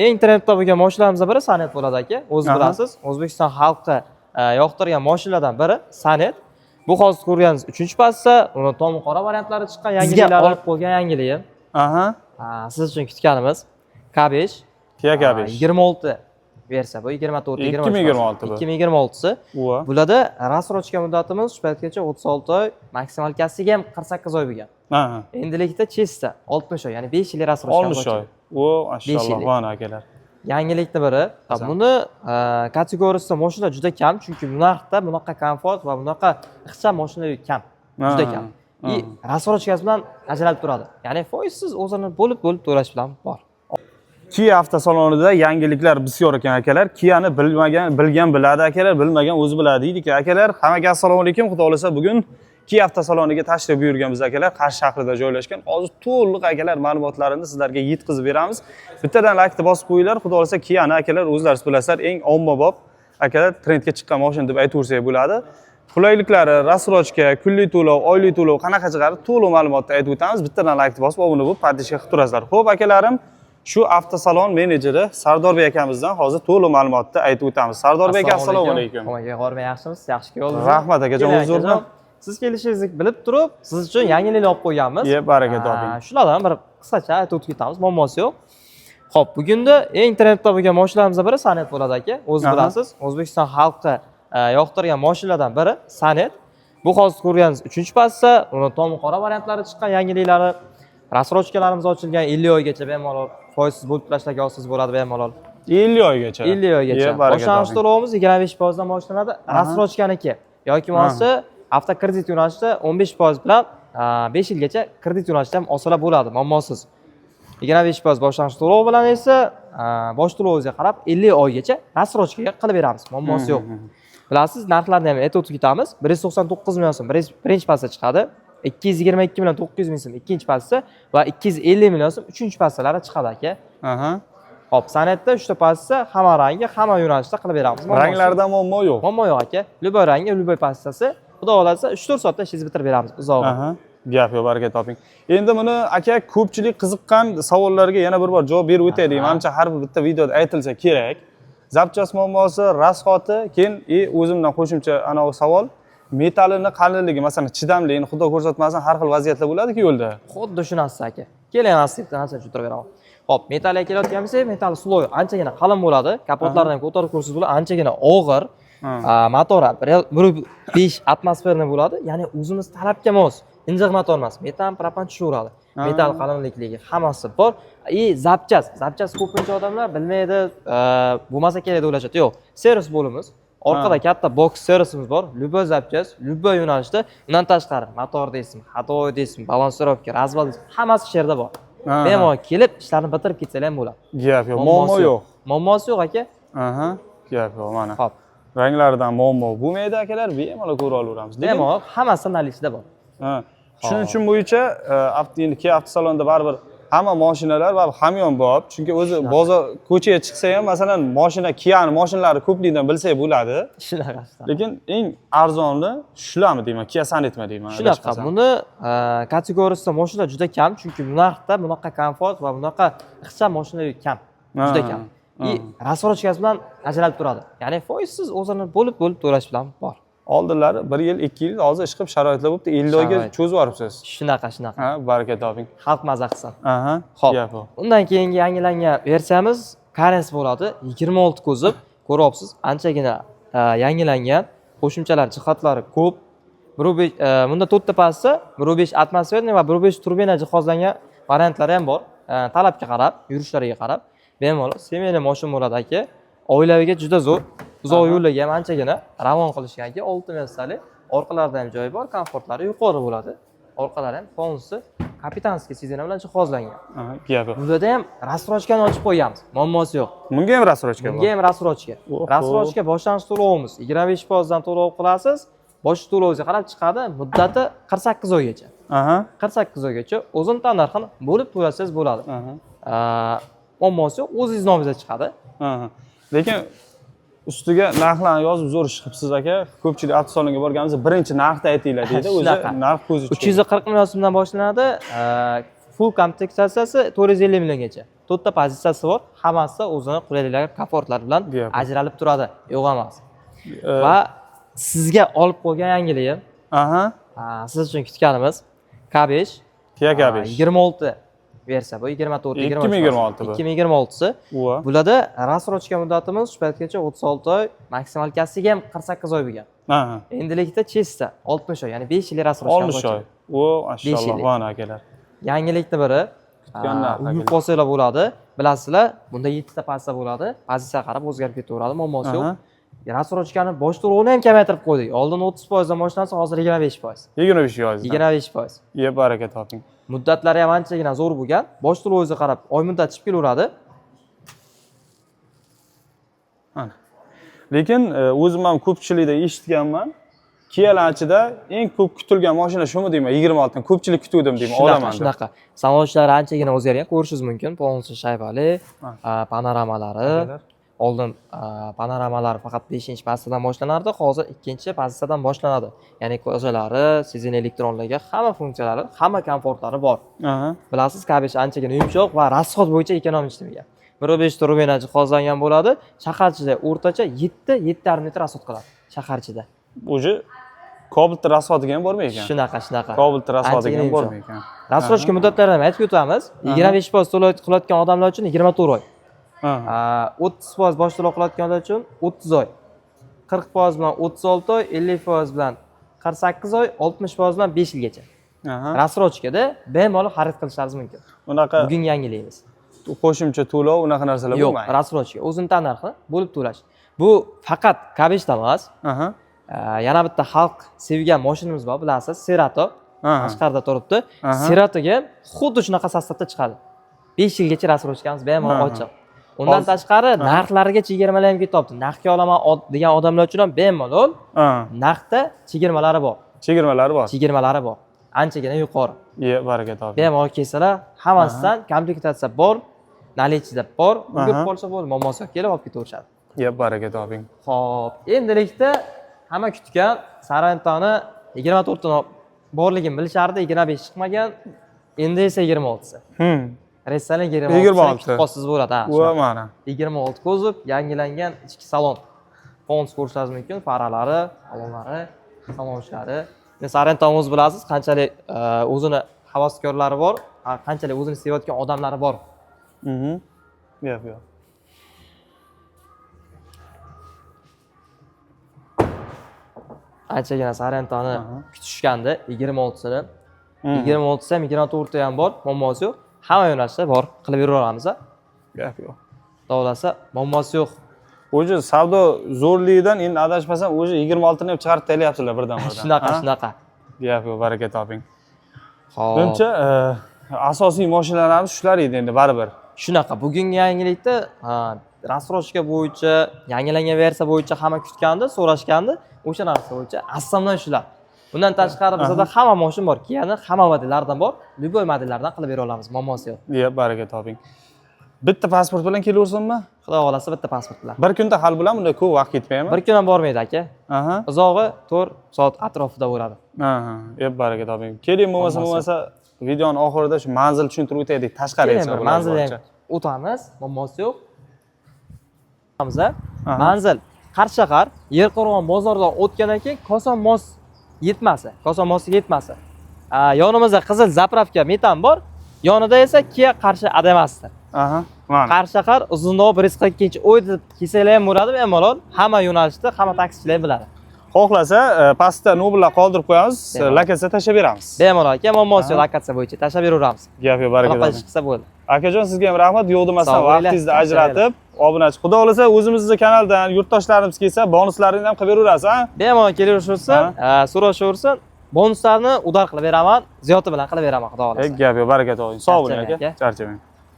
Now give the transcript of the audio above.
Internetda bo'lgan mashinalarimiz biri Sanet bo'ladi aka. O'z bilasiz, O'zbekiston xalqi yoqtirgan mashinalardan biri Sanet. Bu hozir ko'rganingiz 3-passida, uni tom qora variantlari chiqqan, yangiliklari olib qo'ygan yangiligi. Siz uchun kutganimiz K5. Kia K5. 26 versiya bu 24 2026 bu. 2026si. Bularda rassrochka muddatimiz shu paytgacha 36 oy, maksimal kassiga ham 48 oy bo'lgan. Endilikda chesta 60 oy, ya'ni 5 yil rassrochka. 60 oy. O, mashalloh, vona akalar. Yangilikni biri. Buni kategoriyasida mashina juda kam, chunki bu narxda bunaqa komfort va bunaqa ixcham mashinalar kam. Juda kam. Rassrochkasi bilan ajralib turadi. Ya'ni foizsiz o'zini bo'lib to'lash bilan bor. Kia avtosalonida yangiliklar bisyor ekan akalar. Kia'ni bilgan biladi akalar, bilmagan o'zi biladi deydik akalar. Hammaga assalomu alaykum. Xudo xolasa bugun Kia avtosaloniga tashrif buyurganmiz akalar. Qarshi shahrida joylashgan. Hozir to'liq akalar ma'lumotlarini sizlarga yetkazib beramiz. Bittadan laykni bosib qo'yinglar. Xudo xolasa Kia'ni akalar o'zlaringiz bilasizlar, eng ommabop akalar trendga chiqqan mashina deb aytaversak bo'ladi. Qulayliklari, rassrochka, kunlik to'lov, oylik to'lov qanaqa chiqadi, to'liq ma'lumotni aytib o'tamiz. Bittadan laykni bosib, obuna bo'lib, podpishka qilib turasizlar. Xo'p, akalarim, shu avtosalon menejeri Sardorbek akamizdan hozir to'liq ma'lumotni aytib o'tamiz. Sardorbek aka, assalomu alaykum. Qo'yga yaxshimisiz? Yaxshi keldingiz. Rahmat akajon, huzurni. Siz kelishingizni bilib turib, siz uchun yangilik olib qo'yganmiz. Baraka toping. Shulardan bir qisqacha aytib o'tib ketamiz, muammosi yo'q. Xo'p, bugunda eng trendda bo'lgan mashinalarimiz biri Sanet bo'ladi aka. O'z bilasiz, O'zbekiston xalqi yoqtirgan mashinalardan biri Sanet. Bu hozir ko'rganingiz 3-passida, uni tom qora variantlari chiqqan, yangiliklari, rassrochkalarimiz ochilgan 50 oygacha bemalol foizsiz bo'lib to'lashlarga olsangiz bo'ladi bemalol. 50 oygacha. 50 oygacha. Boshlang'ich to'lovimiz 25% boshlanadi. Rassrochkaniki yoki bo'lmasa avtokredit yo'nalishida 15% bilan 5 yilgacha kredit yo'nalishida ham olsalar bo'ladi, muammosiz. 25% boshlang'ich to'lov bilan esa bosh to'lovingizga qarab 50 oygacha rassrochkaga qilib beramiz, muammosi yo'q. Bilasiz, narxlarni ham aytib o'tib ketamiz. 199 million so'm birinchi passda chiqadi. 222 million 900 ming so'm ikkinchi passda va 250 million so'm uchinchi passalari chiqadi aka. Hop, Sanetda 3 ta passda hamma rangi, hamma yo'nalishda qilib beramiz. Ranglardan muammo yo'q. Muammo yo'q aka. Любой rangi, любой passasi. Xudo xolasa 3-4 soatda ishingizni bitirib beramiz uzog'i. Gap yo'q, baraka toping. Endi buni aka ko'pchilik qiziqqan savollarga yana bir bor javob berib o'taylik. Menimcha har bitta videoda aytilsa kerak. Zapchast muammosi, rasxoti, keyin o'zimdan qo'shimcha ana o savol. Metalini qalinligi, masalan, chidamligini xudo ko'rsatmasin, har xil vaziyatlar bo'ladi-ku yo'lda. Xuddi shu narsa aka. Keling, nasibdan narsa tushuntirib beraman. Hop, metalga kelayotgan bo'lsak, metal sloy anchagina qalin bo'ladi. Kapotlardan ko'tarib ko'rsangiz bo'ladi, anchagina og'ir. Motori 1.5 atmosferni bo'ladi. Ya'ni o'zimiz talabga mos, injiq motor emas, metan, propan tushaveradi. Metal qalinlikligi hammasi bor. Zapchast ko'pincha odamlar bilmaydi, bo'lmasa kerak deb o'ylashadi. Yo'q, servis bo'limiz. Orqada katta boks servisimiz bor. Любой zapchast, любой yo'nalishda, undan tashqari motor deysizmi, ходовой deysizmi, balansirovka, razval deysizmi, hammasi shu yerda bor. Bemalol kelib, ishlarni bitirib ketsalar ham bo'ladi. Gap yo'q, muammo yo'q. Muammosi yo'q aka. Gap yo'q, mana. Xo'p. Ranglaridan muammo bo'lmaydi akalar, bemalol ko'ra olaveramiz. Bemalol, hammasi nalisida bor. Shuning uchun bo'yicha Kia avtosalonda baribir hamma mashinalar va hamyonbop, chunki o'zi bozor ko'chaga chiqsa ham, masalan, Kia'ni mashinalari ko'pligidan bilsak bo'ladi. Shunaqa. Lekin eng arzoni shularmi deyman, Kia Sanetmi deyman. Shunaqa. Buni kategoriyasida mashina juda kam, chunki bu narxda bunaqa komfort va bunaqa ixcham mashinalar kam. Juda kam. Rassrochkasi bilan ajralib turadi. Ya'ni foizsiz o'zini bo'lib to'lash bilan bor. Oldinlari 1 yil, 2 yil hozir ish qilib sharoitlar bo'libdi, 50 oyga cho'zib yuboribsiz. Shunaqa. Baraka toping. Xalq maza qilsin. Xo'p. Undan keyingi yangilangan versiyamiz Karens bo'ladi. 26 kuzov, ko'ryapsiz, anchagina yangilangan. Qo'shimchalar jihatlari ko'p. Bunda 4 ta passa, 1.5 atmosferniy va 1.5 turbina jihozlangan variantlari ham bor. Talabga qarab, yurishlariga qarab, bemalol semeyli mashina bo'ladi aka. Oilaviga juda zo'r. Uzoq yo'llarga ham anchagina ravon qilishganki, 6 mestali, orqalarida ham joy bor, komfortlari yuqori bo'ladi. Orqalari ham polnisi kapitanskiy sidena bilan jihozlangan. Bunda ham rassrochkani ochib qo'yamiz. Muammosi yo'q. Bunga ham rassrochka bor. Bunga ham rassrochka. Rassrochka boshlang'ich to'lovimiz 25% dan to'lov qilasiz. Bosh to'lovingizga qarab chiqadi, muddati 48 oygacha. 48 oygacha o'zini tan narxini bo'lib to'lasangiz bo'ladi. Muammosi yo'q, o'zingiz nomingizga chiqadi. Lekin ustiga narxlarni yozib zo'r ish qilibsiz aka. Ko'pchilik avtosalonga borganimizda birinchi narxni aytinglar deydi. O'zi narx ko'zi 340 million so'mdan boshlanadi. Full komplektatsiyasi 450 milliongacha. to'rtta pozitsiyasi bor. Hammasi o'zini qulayliklari, komfortlari bilan Gap. ajralib turadi. Yo'q emas. Va sizga olib qo'ygan yangiligim, Aha. siz uchun kutganimiz K5. Kia K5. 26 versiya bu 24, 2026 bu. 2026si. Ua. Bularda rassrochka muddatimiz shu paytgacha 36 oy, maksimal kassasi ham 48 oy bo'lgan. Aha. Endilikda chesta 60 oy, ya'ni 5 yil rassrochka. 60 oy. O, maşallah, yillik. vana akalar. Yangilikni biri Kutganlar uyib qolsanglar bo'ladi. Bilasizlar, bunda 7 ta pozitsiya bo'ladi. Pozitsiya qarab o'zgarib ketaveradi, muammosi yo'q. Rassrochkani bosh to'lovini ham kamaytirib qo'ydik. Oldin 30% dan boshlansa, hozir 25%. 25%. 25%. Ye baraka toping. Muddatlari ham anchagina zo'r bo'lgan. Bosh to'lovingizni qarab, oy muddat chiqib kelaveradi. Ana. Lekin o'zim ham ko'pchilikda eshitganman. Kialar ichida eng ko'p kutilgan mashina shumi deyman, 26 dan ko'pchilik kutuvdim deyman, olaman. Shunaqa. Salonlari anchagina o'zgargan, ko'rishingiz mumkin. Polnisi shaybali, panoramalari. Oldin panoramalar faqat 5-pozitsiyadan boshlanardi, hozir 2-pozitsiyadan boshlanadi. Ya'ni ko'zalari, sizin elektronlarga hamma funksiyalari, hamma komfortlari bor. Bilasiz, K5 anchagina yumshoq va rasxod bo'yicha ekonomik ishlagan. 1.5 rubina jihozlangan bo'ladi. Shahar ichida o'rtacha 7-7,5 metr rasxod qiladi. Shahar ichida. O'zi Cobalt rasxodiga ham bormi ekan? Shunaqa. Cobalt rasxodiga ham bormi ekan? Rasxodga muddatlarini aytib o'tamiz. 25% to'lov qilayotgan odamlar uchun 24 oy. 30% bosh to'lov qilayotganlar uchun 30 oy. 40% bilan 36 oy, 50% bilan 48 oy, 60% bilan 5 yilgacha. Rasxodga bemalol xarid qilishingiz mumkin. Unaqa bugun yangilaymiz. Qo'shimcha to'lov unaqa narsalar bo'lmaydi. Yo'q, rasxodga o'zini tan narxi bo'lib to'lash. Bu faqat K5 da emas. Yana bitta xalq sevgan mashinamiz bor, bilasiz, Cerato. Tashqarida turibdi. Ceratoga xuddi shunaqa sostavda chiqadi. 5 yilgacha rasxodkamiz bemalol ochiq. Undan tashqari narxlariga chegirmalar ham ketyapti. Narxga olaman degan odamlar uchun ham bemalol narxda chegirmalari bor. Chegirmalari bor. Anchagina yuqori. Ye, baraka toping. Bemalol kelsalar, hammasidan komplektatsiya bor, nalichida bor. Unga qolsa bo'ldi, muammosi yo'q, kelib olib ketaverishadi. Ye, baraka toping. Xo'p, endilikda hamma kutgan Sarentoni 24 ta borligini bilishardi, 25 chiqmagan. Endi esa 26si. Restoranga 26 kutqosiz bo'ladi. Voy mana. 26 kuzov, yangilangan ichki salon. Fons ko'rishingiz mumkin, faralari, salonlari, salonlari. Sarento'miz bilasiz, qanchalik o'zini havaskorlari bor, qanchalik o'zini sevayotgan odamlari bor. Yo'q. Anchagina Sarentoni kutishgandi 26sini. 26si ham 24 ham bor, muammosi yo'q. Hamma yo'nalishda bor, qilib yuraveramiz. Gap yo'q. Davlasa, muammosi yo'q. O'zi savdo zo'rligidan endi adashmasam, o'zi 26 ni ham chiqarib taylayapsizlar birdan-birdan. Shunaqa. Gap yo'q, baraka toping. Xo'p. Menimcha asosiy mashinalarimiz shular edi endi baribir. Shunaqa. Bugungi yangilikda rasxodka bo'yicha, yangilangan versiya bo'yicha hamma kutgandi, so'rashgandi. O'sha narsa bo'yicha assamdan shular. Bundan tashqari bizda hamma mashina bor. Kia'ni hamma modellaridan bor. Любой modellardan qilib bera olamiz, muammosi yo'q. Ye, baraka toping. Bitta pasport bilan kelaversinmi? Xudo xolasa bitta pasport bilan. Bir kunda hal bo'ladimi? Bunda ko'p vaqt ketmaymi? Bir kun ham bormaydi aka. Uzog'i 4 soat atrofida bo'ladi. Ye, baraka toping. Keling, bo'lmasa videoning oxirida shu manzil tushuntirib o'taylik. Tashqariga manzilga o'tamiz, muammosi yo'q. Manzil Qarshi shahar, Yerqo'rg'on bozoridan o'tgandan keyin Koson mos yetmasi. Yonimizda qizil zapravka metan bor, yonida esa Kia Qarshi Adamasdir. Mana. Qarshi shahar uzunligi 142-oy deb kelsalar ham bo'ladi, bemalol hamma yo'nalishda, hamma taksichilar biladi. Xohlasa, pastda nobellar qoldirib qo'yamiz, lokatsiya tashlab beramiz. Bemalol aka, muammosi yo'q, lokatsiya bo'yicha tashlab beraveramiz. Gap yo'q, baraka toping. Chiqsa bo'ldi. Akajon, sizga ham rahmat. Yo'q demasdan vaqtingizni ajratib, obunachi. Xudo xolasa o'zimizni kanaldan yurtdoshlarimiz kelsa, bonuslarini ham qilib beraverasiz, ha? Bemalol kelaversin, so'rashaversin. Bonuslarni udar qilib beraman, ziyoti bilan qilib beraman, xudo xolasa. Gap yo'q, baraka toping. Sog' bo'ling aka. Charchamang.